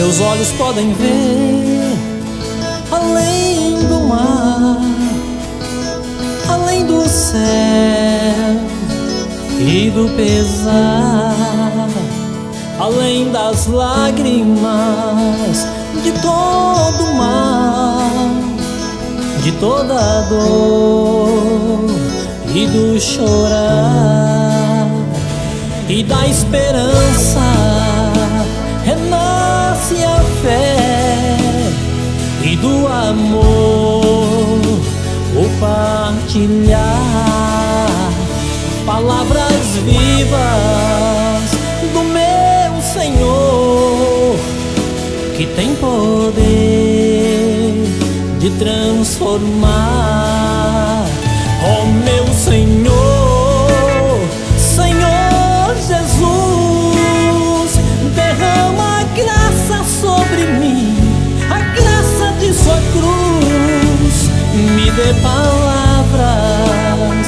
Meus olhos podem ver além do mar, além do céu e do pesar, além das lágrimas, de todo mal, de toda dor e do chorar e da esperança. Renasce a fé e do amor o partilhar, palavras vivas do meu Senhor, que tem poder de transformar. Oh meu Senhor, Senhor Jesus, derrama graça sobre mim, a graça de sua cruz. Me dê palavras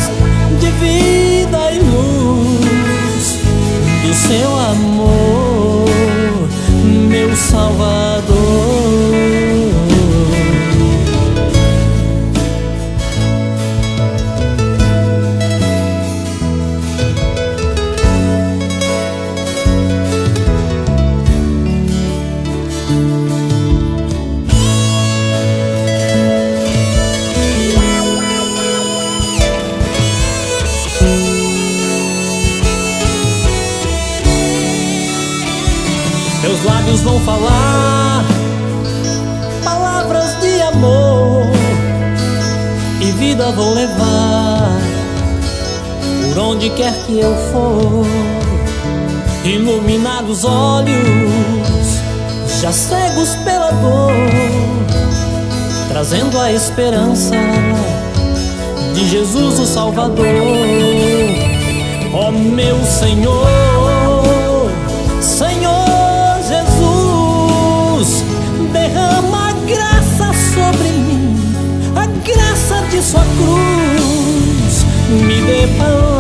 de vida e luz do seu amor, meu Salvador. Meus lábios vão falar palavras de amor e vida vou levar por onde quer que eu for. Iluminar os olhos já cegos pela dor, trazendo a esperança de Jesus o Salvador. Ó meu Senhor, Senhor Jesus, derrama graça sobre mim, a graça de sua cruz. Me dê palavras